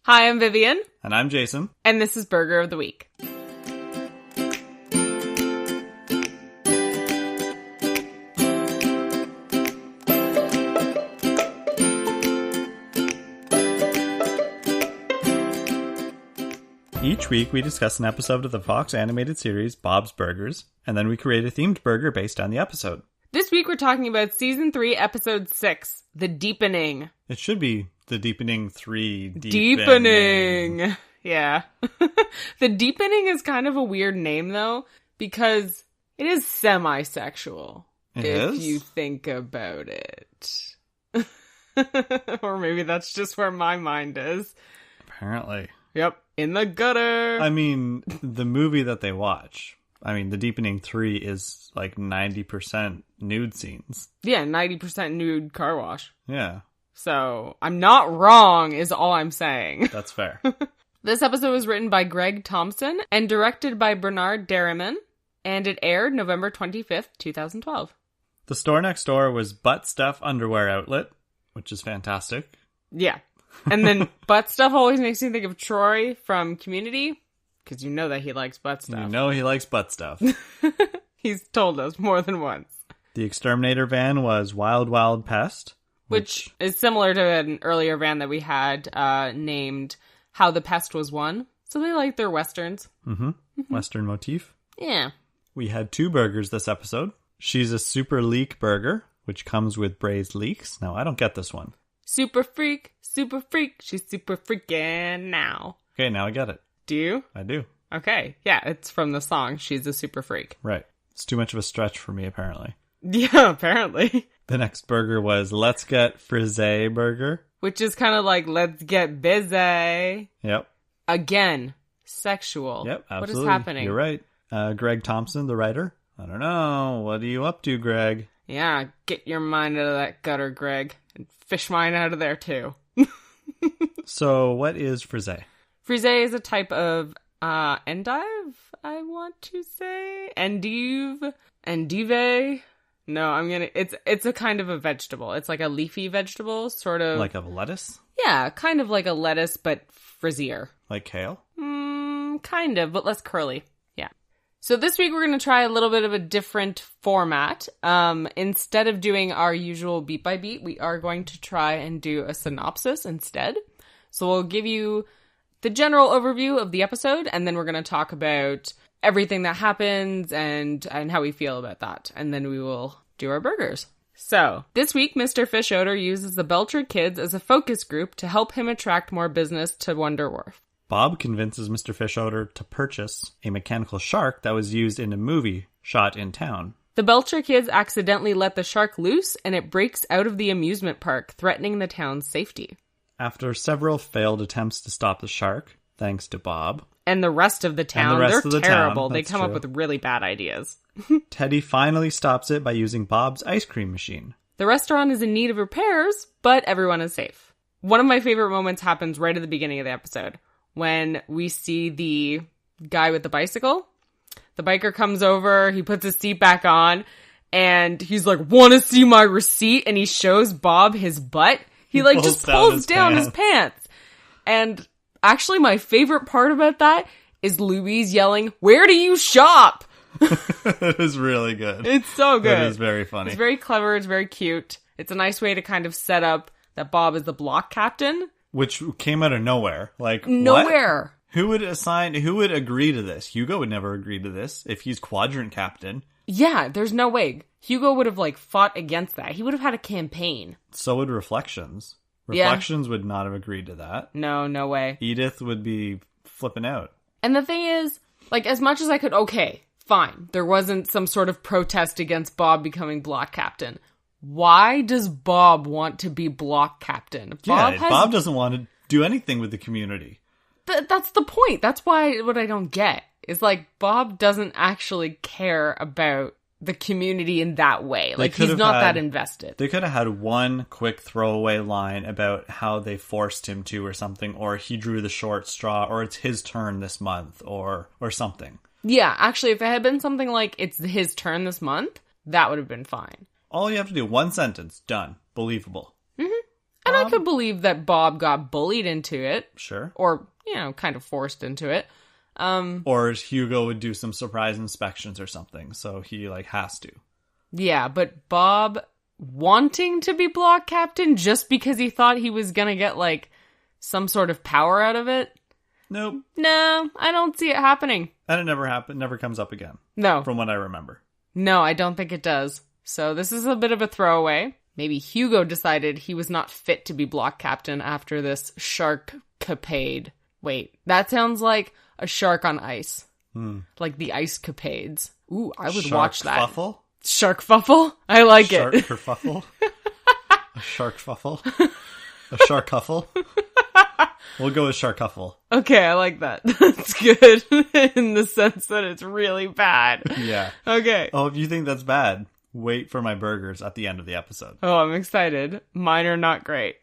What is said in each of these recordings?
Hi, I'm Vivienne. And I'm Jason. And this is Burger of the Week. Each week we discuss an episode of the Fox animated series Bob's Burgers, and then we create a themed burger based on the episode. This week we're talking about Season 3, Episode 6, The Deepening. It should be The Deepening 3. Deepening! Yeah. The Deepening is kind of a weird name, though, because it is semi-sexual. If you think about it. Or maybe that's just where my mind is. Apparently. Yep. In the gutter. I mean, the movie that they watch, The Deepening 3 is like 90% nude scenes. Yeah, 90% nude car wash. Yeah. So, I'm not wrong, is all I'm saying. That's fair. This episode was written by Greg Thompson and directed by Bernard Derriman, and it aired November 25th, 2012. The store next door was Butt Stuff Underwear Outlet, which is fantastic. Yeah. And then butt stuff always makes me think of Troy from Community, because you know that he likes butt stuff. You know he likes butt stuff. He's told us more than once. The exterminator van was Wild Wild Pest. Which is similar to an earlier van that we had named How the Pest Was Won. So they like their westerns. Mm-hmm. Western motif. Yeah. We had 2 burgers this episode. She's a super leek burger, which comes with braised leeks. Now, I don't get this one. Super freak, she's super freaking now. Okay, now I get it. Do you? I do. Okay, yeah, it's from the song, She's a Super Freak. Right. It's too much of a stretch for me, apparently. Yeah, apparently. The next burger was Let's Get Frisee Burger. Which is kind of like, let's get busy. Yep. Again, sexual. Yep, absolutely. What is happening? You're right. Greg Thompson, the writer. I don't know. What are you up to, Greg? Yeah, get your mind out of that gutter, Greg. And fish mine out of there, too. So, what is frisee? Frisee is a type of endive, I want to say. Endive. No, it's a kind of a vegetable. It's like a leafy vegetable, sort of. Like a lettuce? Yeah, kind of like a lettuce, but frizzier. Like kale? Kind of, but less curly. Yeah. So this week we're going to try a little bit of a different format. Instead of doing our usual beat by beat, we are going to try and do a synopsis instead. So we'll give you the general overview of the episode, and then we're going to talk about everything that happens and how we feel about that. And then we will do our burgers. So, this week, Mr. Fishoder uses the Belcher kids as a focus group to help him attract more business to Wonder Wharf. Bob convinces Mr. Fishoder to purchase a mechanical shark that was used in a movie shot in town. The Belcher kids accidentally let the shark loose, and it breaks out of the amusement park, threatening the town's safety. After several failed attempts to stop the shark, thanks to Bob... And the rest of the town, they're terrible. They come up with really bad ideas. Teddy finally stops it by using Bob's ice cream machine. The restaurant is in need of repairs, but everyone is safe. One of my favorite moments happens right at the beginning of the episode, when we see the guy with the bicycle. The biker comes over, he puts his seat back on, and he's like, "Want to see my receipt?" And he shows Bob his butt. He just pulls down his pants. And actually, my favorite part about that is Louise yelling, "Where do you shop?" It is really good. It's so good. It is very funny. It's very clever. It's very cute. It's a nice way to kind of set up that Bob is the block captain. Which came out of nowhere. Like, nowhere. What? Who would agree to this? Hugo would never agree to this if he's quadrant captain. Yeah, there's no way. Hugo would have, fought against that. He would have had a campaign. So would Reflections. Reflections would not have agreed to that. No way. Edith would be flipping out. And the thing is, as much as I could, okay, fine. There wasn't some sort of protest against Bob becoming block captain. Why does Bob want to be block captain? Bob doesn't want to do anything with the community. That's the point. That's why what I don't get is Bob doesn't actually care about the community in that way. He's not that invested. They could have had one quick throwaway line about how they forced him to or something, or he drew the short straw, or it's his turn this month, or something. Yeah, actually, if it had been something like it's his turn this month, that would have been fine. All you have to do, one sentence, done. Believable. Mm-hmm. And But I could believe that Bob got bullied into it. Sure. Or, kind of forced into it. Or Hugo would do some surprise inspections or something, so he, has to. Yeah, but Bob wanting to be block captain just because he thought he was gonna get, some sort of power out of it? Nope. No, I don't see it happening. And it never comes up again. No. From what I remember. No, I don't think it does. So this is a bit of a throwaway. Maybe Hugo decided he was not fit to be block captain after this shark-capade. Wait, that sounds like a shark on ice. Like the ice capades. Ooh, I would watch that. Shark-fuffle? Shark-fuffle? I like it. Shark-kerfuffle? A shark-fuffle? A shark-huffle? We'll go with shark-huffle. Okay, I like that. That's good in the sense that it's really bad. Yeah. Okay. Oh, if you think that's bad, wait for my burgers at the end of the episode. Oh, I'm excited. Mine are not great.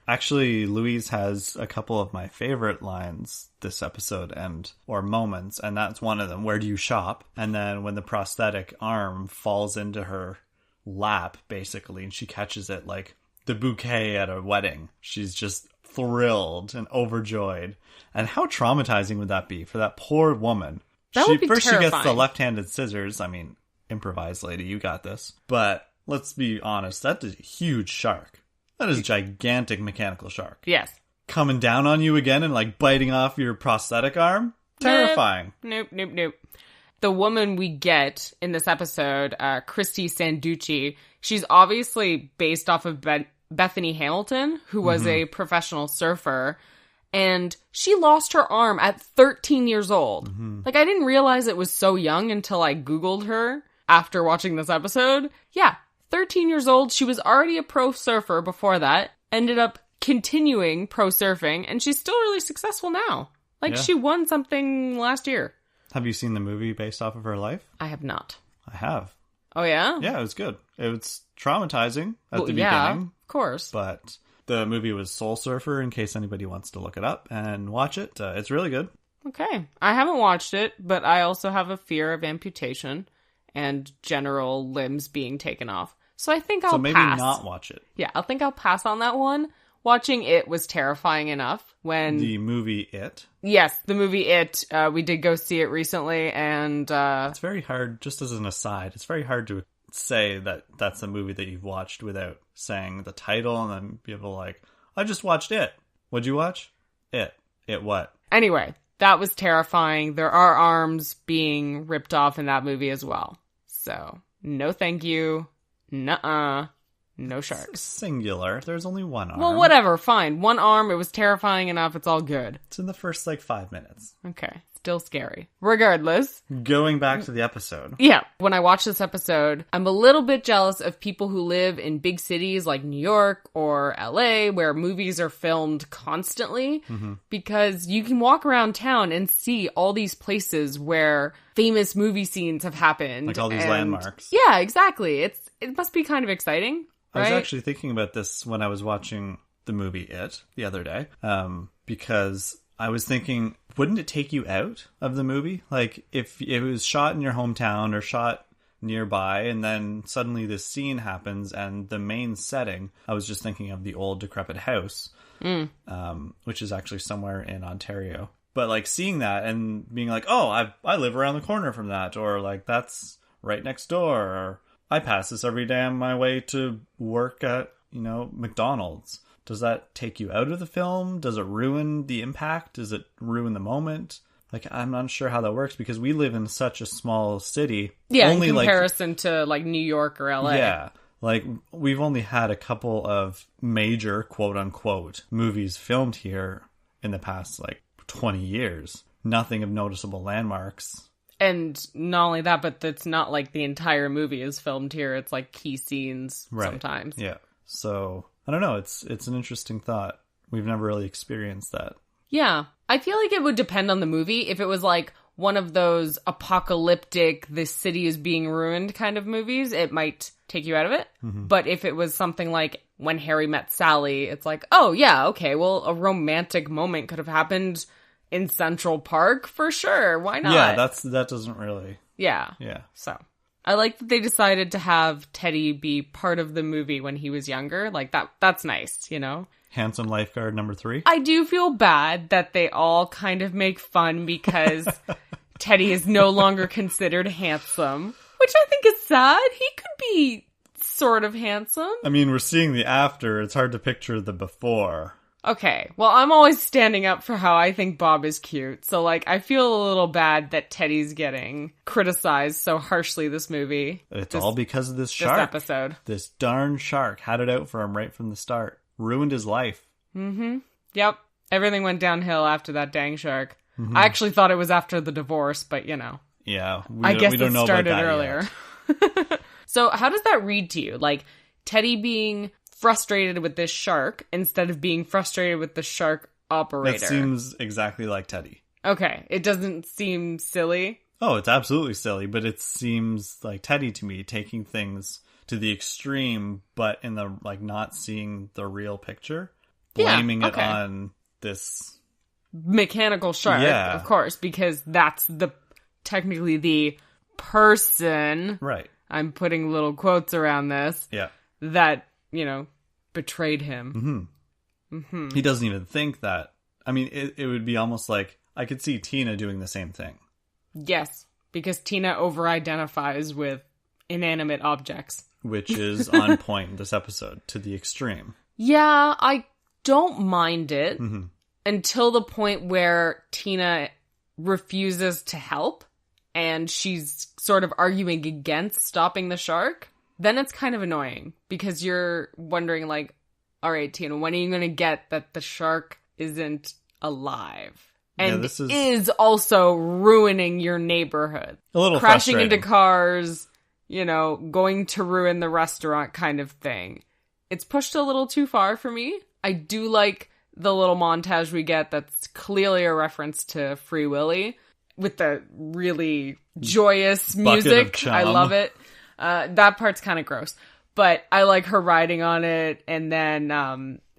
Actually, Louise has a couple of my favorite lines this episode or moments, and that's one of them. Where do you shop? And then when the prosthetic arm falls into her lap, basically, and she catches it like the bouquet at a wedding. She's just thrilled and overjoyed. And how traumatizing would that be for that poor woman? That would be First terrifying. She gets the left-handed scissors. I mean, improvise, lady, you got this. But let's be honest, that is a huge shark. That is a gigantic mechanical shark. Yes. Coming down on you again and biting off your prosthetic arm? Terrifying. Nope. The woman we get in this episode, Christy Sanducci, she's obviously based off of Bethany Hamilton, who was a professional surfer, and she lost her arm at 13 years old. I didn't realize it was so young until I Googled her after watching this episode. Yeah, 13 years old. She was already a pro surfer before that, ended up continuing pro surfing, and she's still really successful now. She won something last year. Have you seen the movie based off of her life? I have not. I have. Oh, yeah? Yeah, it was good. It was traumatizing at the beginning. Yeah, of course. But the movie was Soul Surfer, in case anybody wants to look it up and watch it. It's really good. Okay. I haven't watched it, but I also have a fear of amputation and general limbs being taken off. So I think I'll pass. So maybe not watch it. Yeah, I think I'll pass on that one. Watching it was terrifying enough when... The movie It? Yes, the movie It. We did go see it recently, and... It's very hard, just as an aside, it's very hard to say that that's a movie that you've watched without saying the title, and then people I just watched It. What'd you watch? It. It what? Anyway, that was terrifying. There are arms being ripped off in that movie as well. So, no thank you. Nuh-uh. No sharks. Singular. There's only one arm. Well, whatever. Fine. One arm. It was terrifying enough. It's all good. It's in the first 5 minutes. Okay. Still scary. Regardless. Going back to the episode. Yeah. When I watch this episode, I'm a little bit jealous of people who live in big cities like New York or LA where movies are filmed constantly because you can walk around town and see all these places where famous movie scenes have happened. Like all these landmarks. Yeah, exactly. It must be kind of exciting. I was right? actually thinking about this when I was watching the movie It the other day, because I was thinking, wouldn't it take you out of the movie? If it was shot in your hometown or shot nearby, and then suddenly this scene happens, and the main setting, I was just thinking of the old decrepit house, which is actually somewhere in Ontario. But seeing that and being oh, I live around the corner from that, or that's right next door, or I pass this every day on my way to work at, McDonald's. Does that take you out of the film? Does it ruin the impact? Does it ruin the moment? I'm not sure how that works because we live in such a small city. Yeah, only in comparison to New York or LA. Yeah. We've only had a couple of major, quote unquote, movies filmed here in the past 20 years. Nothing of noticeable landmarks. And not only that, but it's not the entire movie is filmed here. It's key scenes sometimes. Yeah. So, I don't know. It's an interesting thought. We've never really experienced that. Yeah. I feel it would depend on the movie. If it was one of those apocalyptic, this city is being ruined kind of movies, it might take you out of it. But if it was something like When Harry Met Sally, it's oh yeah, okay, well, a romantic moment could have happened in Central Park for sure. Why not? Yeah, that doesn't really. Yeah. Yeah. So, I like that they decided to have Teddy be part of the movie when he was younger. Like, that's nice, you know? Handsome lifeguard number 3. I do feel bad that they all kind of make fun because Teddy is no longer considered handsome, which I think is sad. He could be sort of handsome. I mean, we're seeing the after. It's hard to picture the before. Okay, well, I'm always standing up for how I think Bob is cute. So, like, I feel a little bad that Teddy's getting criticized so harshly this movie. It's all because of this shark. This episode. This darn shark had it out for him right from the start. Ruined his life. Mm-hmm. Yep. Everything went downhill after that dang shark. I actually thought it was after the divorce, but, you know. Yeah. I guess we don't it know started about that earlier. Yet. So, how does that read to you? Like, Teddy being frustrated with this shark instead of being frustrated with the shark operator. That seems exactly like Teddy. Okay, it doesn't seem silly. Oh, it's absolutely silly, but it seems like Teddy to me, taking things to the extreme, but in the, like, not seeing the real picture, blaming it on this mechanical shark, of course, because that's technically the person. Right. I'm putting little quotes around this. Yeah. That, you know, betrayed him. He doesn't even think that. I mean, it would be almost like I could see Tina doing the same thing. Yes, because Tina over-identifies with inanimate objects. Which is on point in this episode, to the extreme. Yeah, I don't mind it until the point where Tina refuses to help and she's sort of arguing against stopping the shark. Then it's kind of annoying because you're wondering, like, all right, Tina, when are you going to get that the shark isn't alive? And this is also ruining your neighborhood. A little crashing into frustrating. cars, you know, going to ruin the restaurant kind of thing. It's pushed a little too far for me. I do like the little montage we get that's clearly a reference to Free Willy with the really joyous Bucket music. of chum. I love it. That part's kind of gross. But I like her riding on it and then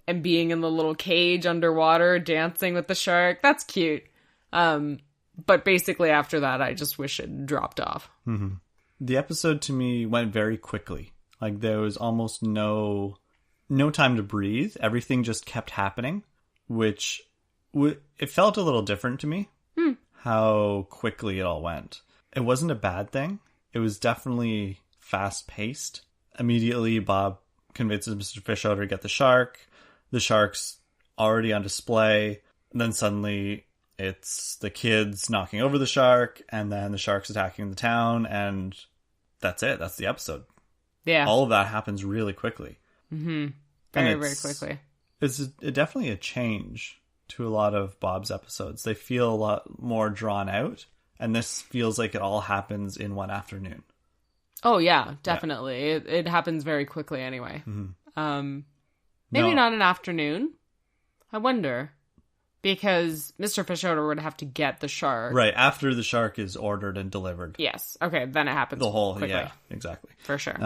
and being in the little cage underwater dancing with the shark. That's cute. But basically after that, I just wish it dropped off. Mm-hmm. The episode to me went very quickly. Like there was almost no time to breathe. Everything just kept happening, which it felt a little different to me. How quickly it all went. It wasn't a bad thing. It was definitely fast paced. Immediately, Bob convinces Mr. Fishotter to get the shark. The shark's already on display. And then suddenly it's the kids knocking over the shark, and then the shark's attacking the town, and that's it. That's the episode. Yeah. All of that happens really quickly. Mm-hmm. Very quickly. It's definitely a change to a lot of Bob's episodes. They feel a lot more drawn out, and this feels like it all happens in one afternoon. Oh, yeah, definitely. Yeah. It happens very quickly anyway. Maybe not an afternoon. I wonder. Because Mr. Fishotter would have to get the shark. Right, after the shark is ordered and delivered. Yes. Okay, then it happens quickly. Yeah, exactly. For sure.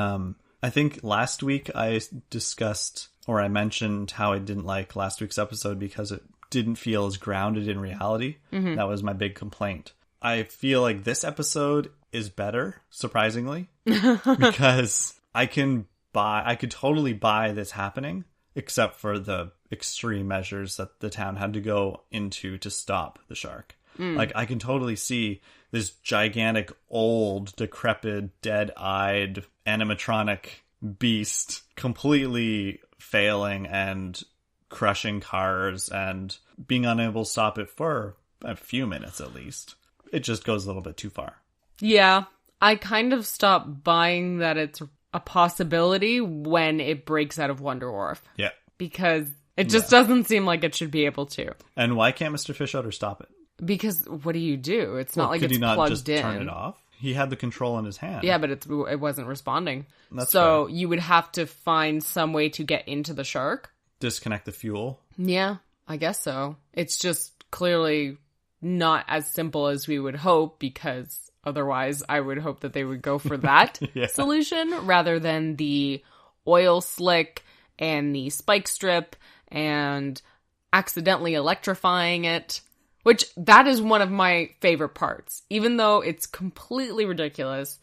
I think last week I discussed, or I mentioned how I didn't like last week's episode because it didn't feel as grounded in reality. That was my big complaint. I feel like this episode is better, surprisingly, because I could totally buy this happening, except for the extreme measures that the town had to go into to stop the shark. Like, I can totally see this gigantic, old, decrepit, dead-eyed animatronic beast completely failing and crushing cars and being unable to stop it for a few minutes at least. It just goes a little bit too far. Yeah, I kind of stopped buying that it's a possibility when it breaks out of Wonder Wharf. Yeah. Because it just doesn't seem like it should be able to. And why can't Mr. Fishotter stop it? Because what do you do? It's not like it's plugged in. Could he not just turn it off? He had the control in his hand. Yeah, but it wasn't responding. That's so fair. You would have to find some way to get into the shark. Disconnect the fuel. Yeah, I guess so. It's just clearly not as simple as we would hope, because otherwise I would hope that they would go for that solution rather than the oil slick and the spike strip and accidentally electrifying it, which that is one of my favorite parts. Even though it's completely ridiculous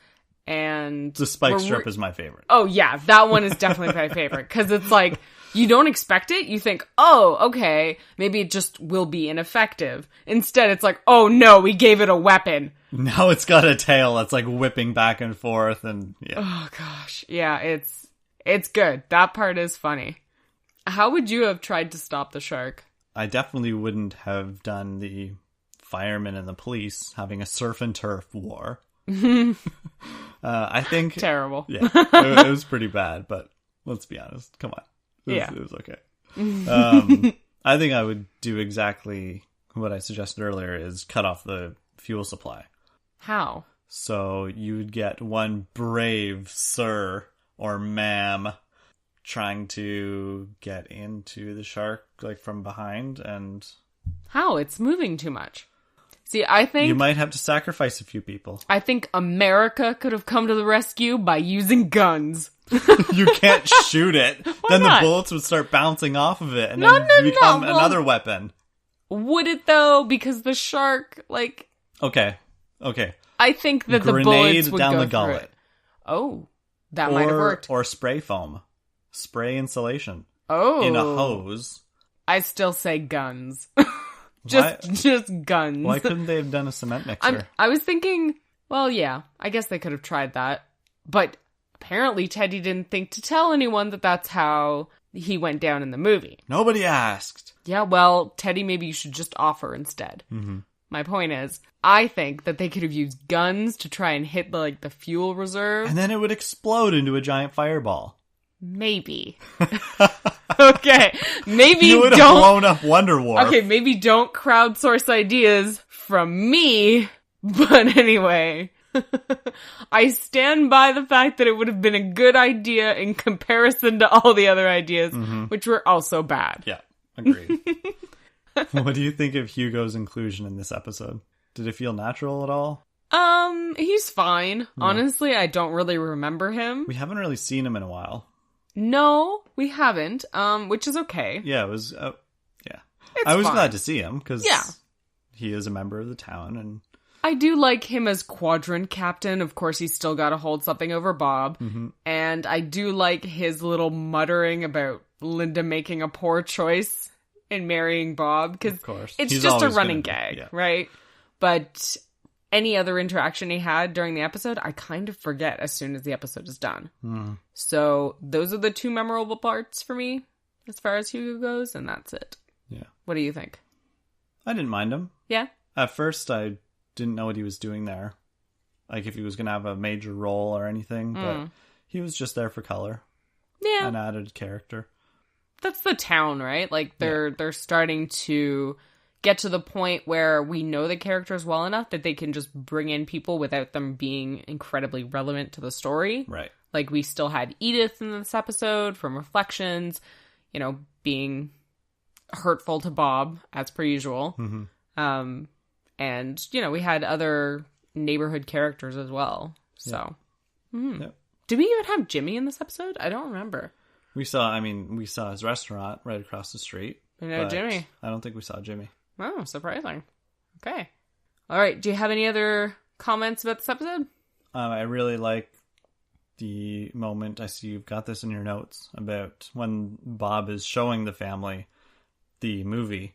And the spike strip is my favorite. Oh yeah, that one is definitely my favorite because it's like you don't expect it. You think, oh, okay, maybe it just will be ineffective. Instead, it's like, oh no, we gave it a weapon. Now it's got a tail that's like whipping back and forth, and yeah. Oh gosh, yeah, it's good. That part is funny. How would you have tried to stop the shark? I definitely wouldn't have done the firemen and the police having a surf and turf war. I think terrible. Yeah, it was pretty bad, but let's be honest. Come on, it was okay. I think I would do exactly what I suggested earlier: is cut off the fuel supply. How? So you would get one brave sir or ma'am trying to get into the shark like from behind, and how? It's moving too much. See, I think you might have to sacrifice a few people. I think America could have come to the rescue by using guns. You can't shoot it. Then not? The bullets would start bouncing off of it and then become another weapon. Would it though? Because the shark, like... Okay. I think that the bullets would down go the gullet. It. Oh, that might have worked. Or spray foam. Spray insulation. Oh. In a hose. I still say guns. Just guns. Why couldn't they have done a cement mixer? I was thinking, well, yeah, I guess they could have tried that. But apparently Teddy didn't think to tell anyone that that's how he went down in the movie. Nobody asked. Yeah, well, Teddy, maybe you should just offer instead. Mm-hmm. My point is, I think that they could have used guns to try and hit the fuel reserve. And then it would explode into a giant fireball. Maybe. Okay, maybe you would have blown up Wonder War. Okay, maybe don't crowdsource ideas from me. But anyway, I stand by the fact that it would have been a good idea in comparison to all the other ideas, which were also bad. Yeah, agreed. What do you think of Hugo's inclusion in this episode? Did it feel natural at all? He's fine. No. Honestly, I don't really remember him. We haven't really seen him in a while. No, we haven't, which is okay. Yeah, it was, yeah. I was fine. glad to see him, because he is a member of the town, and... I do like him as quadrant captain. Of course, he's still got to hold something over Bob. Mm-hmm. And I do like his little muttering about Linda making a poor choice in marrying Bob, because it's he's just a running gag, right? But... any other interaction he had during the episode, I kind of forget as soon as the episode is done. So those are the two memorable parts for me as far as Hugo goes, and that's it. Yeah. What do you think? I didn't mind him. Yeah? At first, I didn't know what he was doing there. Like, if he was going to have a major role or anything, but he was just there for color. Yeah. An added character. That's the town, right? Like, they're starting to... get to the point where we know the characters well enough that they can just bring in people without them being incredibly relevant to the story. Right. Like, we still had Edith in this episode from Reflections, being hurtful to Bob, as per usual. Mm-hmm. And, we had other neighborhood characters as well. So, Did we even have Jimmy in this episode? I don't remember. We saw his restaurant right across the street. No Jimmy. I don't think we saw Jimmy. Oh, surprising. Okay. All right. Do you have any other comments about this episode? I really like the moment, I see you've got this in your notes, about when Bob is showing the family the movie,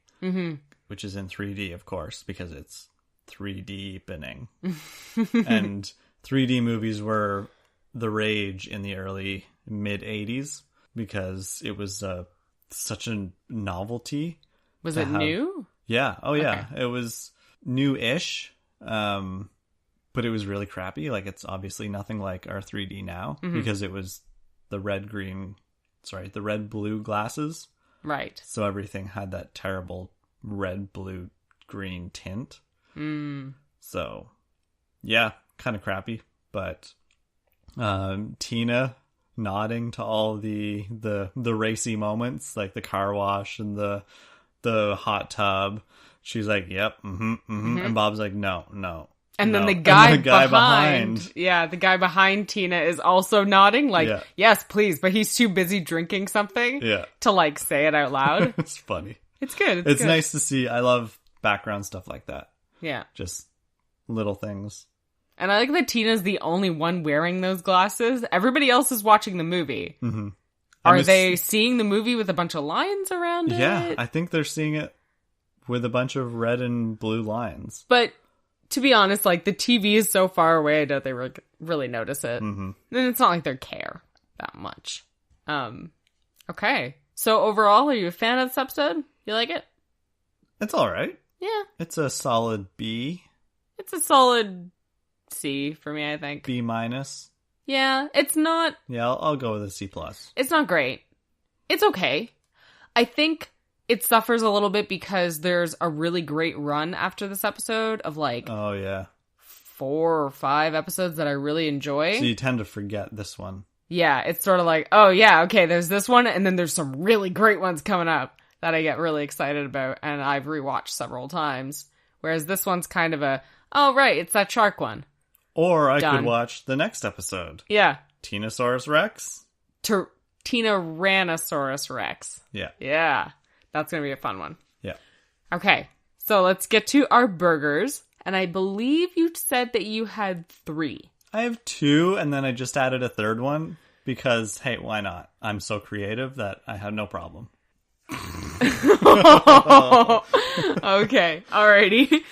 which is in 3D, of course, because it's 3D-pening. And 3D movies were the rage in the early mid-'80s because it was such a novelty. Was it new? Yeah. Oh, yeah. Okay. It was new-ish, but it was really crappy. Like, it's obviously nothing like our 3D now, because it was the red-blue glasses. Right. So everything had that terrible red-blue-green tint. So, yeah, kind of crappy. But Tina nodding to all the racy moments, like the car wash and the hot tub. She's like, yep, and Bob's like, no. And then the guy behind, the guy behind Tina is also nodding, like, yes, please, but he's too busy drinking something to, say it out loud. It's funny. It's good. It's nice to see. I love background stuff like that. Yeah. Just little things. And I like that Tina's the only one wearing those glasses. Everybody else is watching the movie. Mm-hmm. Are they seeing the movie with a bunch of lines around it? Yeah, I think they're seeing it with a bunch of red and blue lines. But to be honest, like, the TV is so far away, I doubt they really notice it. Mm-hmm. And it's not like they care that much. Okay. So overall, are you a fan of this episode? You like it? It's all right. Yeah. It's a solid B. It's a solid C for me, I think. B minus. Yeah, it's not... Yeah, I'll go with a C plus. It's not great. It's okay. I think it suffers a little bit because there's a really great run after this episode of, like... Oh, yeah. 4 or 5 episodes that I really enjoy. So you tend to forget this one. Yeah, it's sort of like, oh yeah, okay, there's this one, and then there's some really great ones coming up that I get really excited about, and I've rewatched several times. Whereas this one's kind of a, oh right, it's that shark one. Or I could watch the next episode. Yeah. Tinosaurus Rex? Tyrannosaurus Rex. Yeah. Yeah. That's going to be a fun one. Yeah. Okay. So let's get to our burgers. And I believe you said that you had 3. I have 2, and then I just added a third one because, hey, why not? I'm so creative that I have no problem. Okay. Alrighty.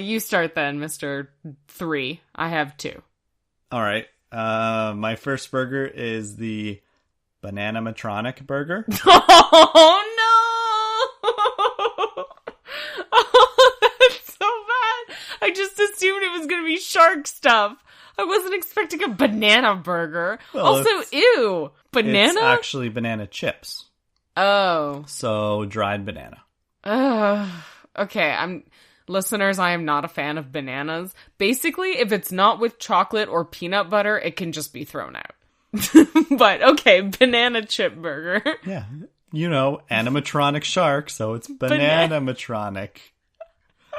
You start then, Mr. 3. I have 2. All right. My first burger is the Bananimatronic burger. Oh, no! Oh, that's so bad. I just assumed it was going to be shark stuff. I wasn't expecting a banana burger. Well, also, ew. Banana? It's actually banana chips. Oh. So, dried banana. Okay, listeners, I am not a fan of bananas. Basically, if it's not with chocolate or peanut butter, it can just be thrown out. But, okay, banana chip burger. Yeah. You know, animatronic shark, so it's Bananimatronic.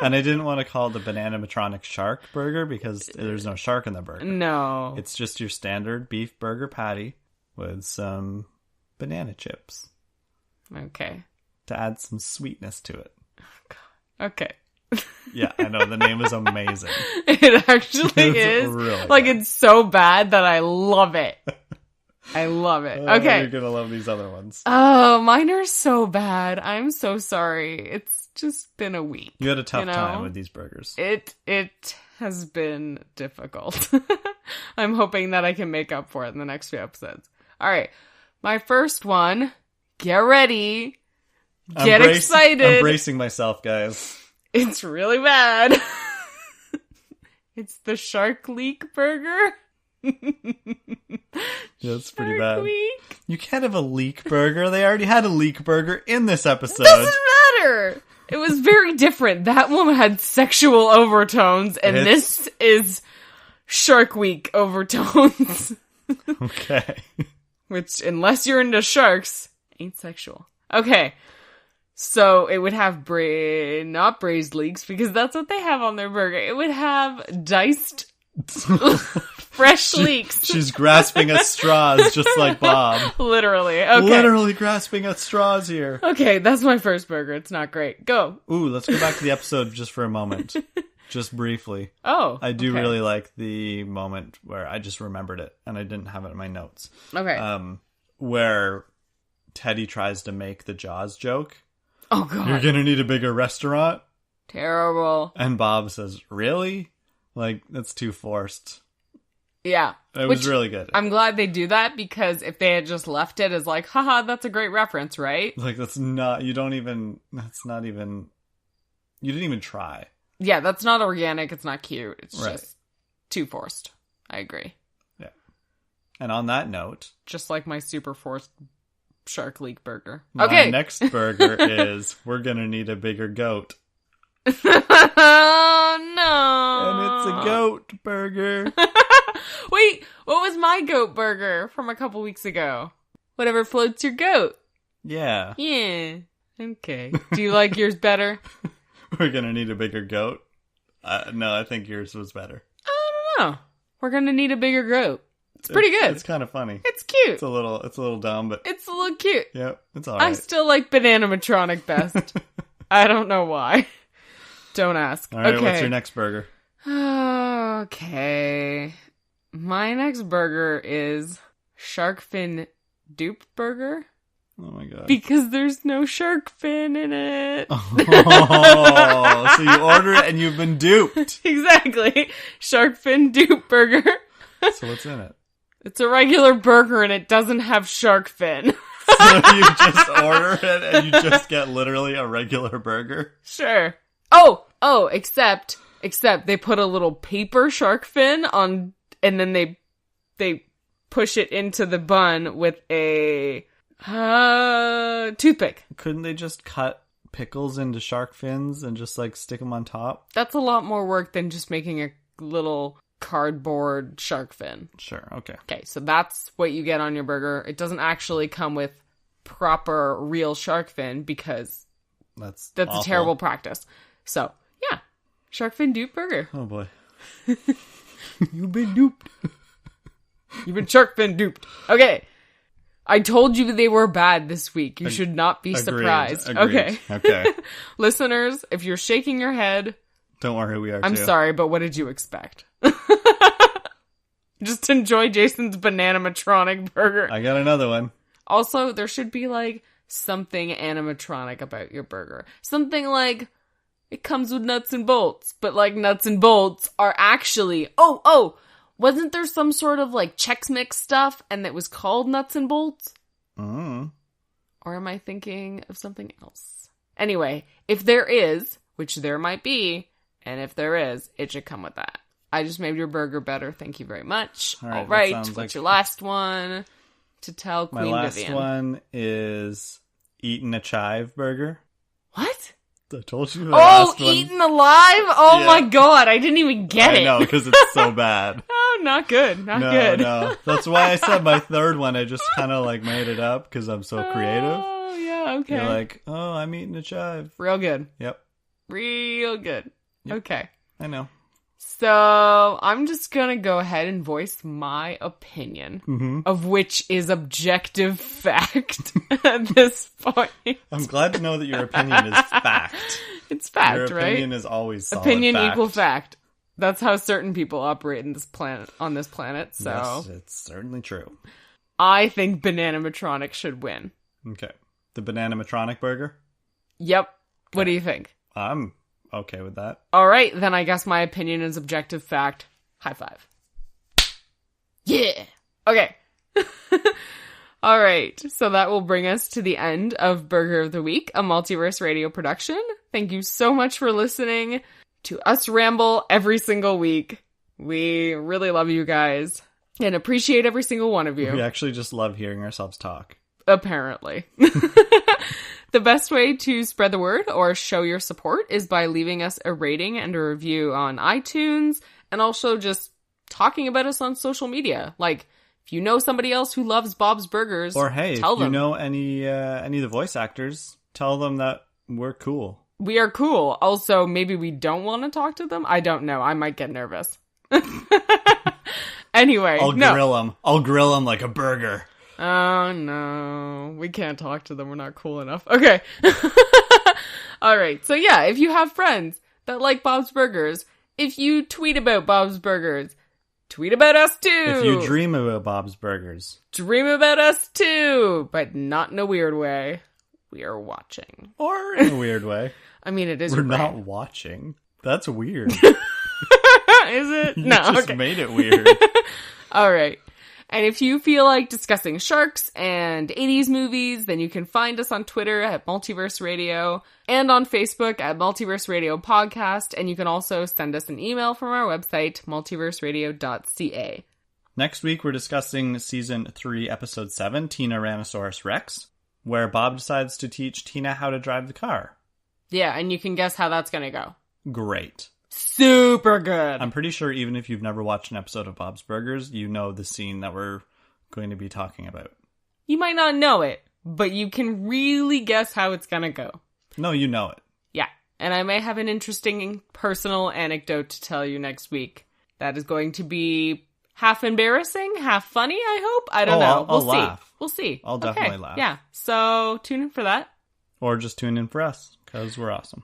And I didn't want to call it the Bananimatronic shark burger because there's no shark in the burger. No. It's just your standard beef burger patty with some banana chips. Okay. To add some sweetness to it. Okay. Yeah, I know. The name is amazing. It actually is. Really like, good. it's so bad that I love it. I love it. Okay. You're going to love these other ones. Oh, mine are so bad. I'm so sorry. It's just been a week. You had a tough time with these burgers. It has been difficult. I'm hoping that I can make up for it in the next few episodes. All right. My first one. Get ready. Get excited. I'm bracing myself, guys. It's really bad. It's the Shark Leak burger. That's pretty bad. Leak. You can't have a leek burger. They already had a leek burger in this episode. Doesn't matter. It was very different. That one had sexual overtones, and this is Shark Week overtones. Okay. Which, unless you're into sharks, ain't sexual. Okay. So it would have not braised leeks, because that's what they have on their burger. It would have diced fresh leeks. She's grasping at straws just like Bob. Literally. Okay. Literally grasping at straws here. Okay, that's my first burger. It's not great. Go. Ooh, let's go back to the episode just for a moment. Just briefly. Oh, I do really like the moment where I just remembered it and I didn't have it in my notes. Okay. Where Teddy tries to make the Jaws joke. Oh, God. You're gonna need a bigger restaurant? Terrible. And Bob says, really? Like, that's too forced. Yeah. It was really good. I'm glad they do that, because if they had just left it as like, haha, that's a great reference, right? Like, you didn't even try. Yeah, that's not organic. It's not cute. It's right. Just too forced. I agree. Yeah. And on that note. Just like my super forced Shark Leak burger. My next burger is, we're gonna need a bigger goat. Oh, no. And it's a goat burger. Wait, what was my goat burger from a couple weeks ago? Whatever floats your goat. Yeah. Yeah. Okay. Do you like yours better? We're gonna need a bigger goat. No, I think yours was better. I don't know. We're gonna need a bigger goat. It's pretty good. It's kind of funny. It's cute. It's a little dumb, but it's a little cute. Yep, it's alright. I still like Bananimatronic best. I don't know why. Don't ask. Alright, okay. What's your next burger? Okay. My next burger is shark fin dupe burger. Oh my god. Because there's no shark fin in it. Oh, so you order it and you've been duped. Exactly. Shark fin dupe burger. So what's in it? It's a regular burger and it doesn't have shark fin. So you just order it and you just get literally a regular burger? Sure. Oh, except they put a little paper shark fin on, and then they push it into the bun with a toothpick. Couldn't they just cut pickles into shark fins and just like stick them on top? That's a lot more work than just making a little cardboard shark fin. Sure, okay. Okay, so that's what you get on your burger. It doesn't actually come with proper real shark fin because That's a terrible practice. So, yeah. Shark fin dupe burger. Oh boy. You've been duped. You've been shark fin duped. Okay. I told you they were bad this week. You should not be surprised. Agreed. Okay. Listeners, if you're shaking your head, Don't worry, we are I'm too. sorry, but what did you expect? Just enjoy Jason's Bananimatronic burger. I got another one. Also, there should be like something animatronic about your burger. Something like it comes with nuts and bolts, but like nuts and bolts are actually wasn't there some sort of like Chex Mix stuff and it was called nuts and bolts? Mm. Or am I thinking of something else? Anyway, if there is, which there might be, and if there is, it should come with that. I just made your burger better. Thank you very much. All right. What's your last one to tell Queen Vivienne? My last one is Eaten a Chive burger. What? I told you. Eaten alive? Oh my god, I didn't even get it. I know, because it's so bad. Oh, not good. Not good. No. That's why I said my third one. I just kind of like made it up because I'm so creative. Oh, yeah, okay. You're like, oh, I'm eating a chive. Real good. Yep. Real good. Yep. Okay. I know. So, I'm just gonna go ahead and voice my opinion, of which is objective fact at this point. I'm glad to know that your opinion is fact. It's fact, right? Your opinion is always solid opinion fact. equal fact. That's how certain people operate in this planet, on this planet, so... Yes, it's certainly true. I think Bananimatronic should win. Okay. The Bananimatronic burger? Yep. What do you think? I'm okay with that. All right, then I guess my opinion is objective fact. High five. Yeah. Okay. All right. So that will bring us to the end of Burger of the Week, a Multiverse Radio production. Thank you so much for listening to us ramble every single week. We really love you guys and appreciate every single one of you. We actually just love hearing ourselves talk. Apparently. The best way to spread the word or show your support is by leaving us a rating and a review on iTunes, and also just talking about us on social media. Like, if you know somebody else who loves Bob's Burgers, or hey, tell them. You know any of the voice actors, tell them that we're cool. We are cool. Also, maybe we don't want to talk to them. I don't know. I might get nervous. Anyway, I'll grill them like a burger. Oh, no. We can't talk to them. We're not cool enough. Okay. All right. So, yeah, if you have friends that like Bob's Burgers, if you tweet about Bob's Burgers, tweet about us too. If you dream about Bob's Burgers, dream about us too, but not in a weird way. We are watching. Or in a weird way. I mean, it is. We're not watching. That's weird. Is it? You No, just okay. made it weird. All right. And if you feel like discussing sharks and 80s movies, then you can find us on Twitter at Multiverse Radio and on Facebook at Multiverse Radio Podcast. And you can also send us an email from our website, multiverseradio.ca. Next week, we're discussing Season 3, Episode 7, Tyrannosaurus Rex, where Bob decides to teach Tina how to drive the car. Yeah, and you can guess how that's going to go. Great. Super good. I'm pretty sure even if you've never watched an episode of Bob's Burgers, you know the scene that we're going to be talking about. You might not know it, but you can really guess how it's going to go. No, you know it. Yeah, and I may have an interesting personal anecdote to tell you next week. That is going to be half embarrassing, half funny, I hope. I don't know. I'll We'll laugh. see. We'll see. I'll definitely laugh. Yeah, so tune in for that. Or just tune in for us, because we're awesome.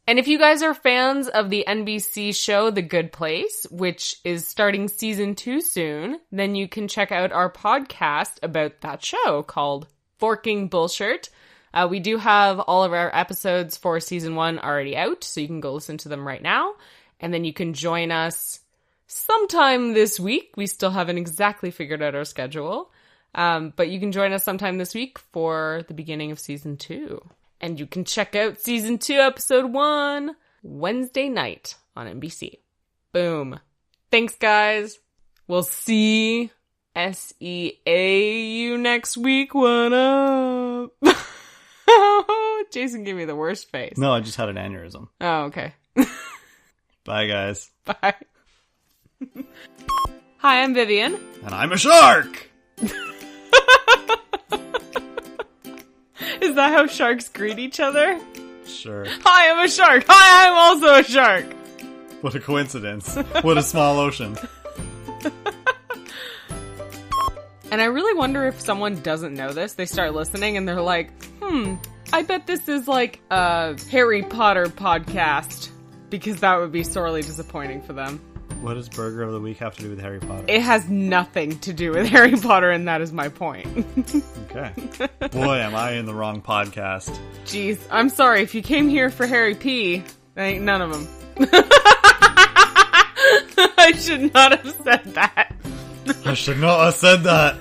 And if you guys are fans of the NBC show The Good Place, which is starting season 2 soon, then you can check out our podcast about that show called Forking Bullshit. We do have all of our episodes for season 1 already out, so you can go listen to them right now. And then you can join us sometime this week. We still haven't exactly figured out our schedule. But you can join us sometime this week for the beginning of season 2. And you can check out season 2, episode 1, Wednesday night on NBC. Boom. Thanks, guys. We'll see SEAU next week. What up? Jason gave me the worst face. No, I just had an aneurysm. Oh, okay. Bye, guys. Bye. Hi, I'm Vivienne. And I'm a shark! Is that how sharks greet each other? Sure. Hi, I'm a shark. Hi, I'm also a shark. What a coincidence. What a small ocean. And I really wonder if someone doesn't know this. They start listening and they're like, I bet this is like a Harry Potter podcast. Because that would be sorely disappointing for them. What does Burger of the Week have to do with Harry Potter? It has nothing to do with Harry Potter, and that is my point. Okay. Boy, am I in the wrong podcast. Jeez, I'm sorry. If you came here for Harry P, ain't none of them. I should not have said that. I should not have said that.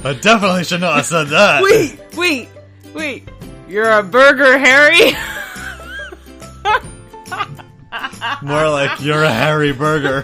I definitely should not have said that. Wait. You're a burger, Harry? More like you're a Harry Burger.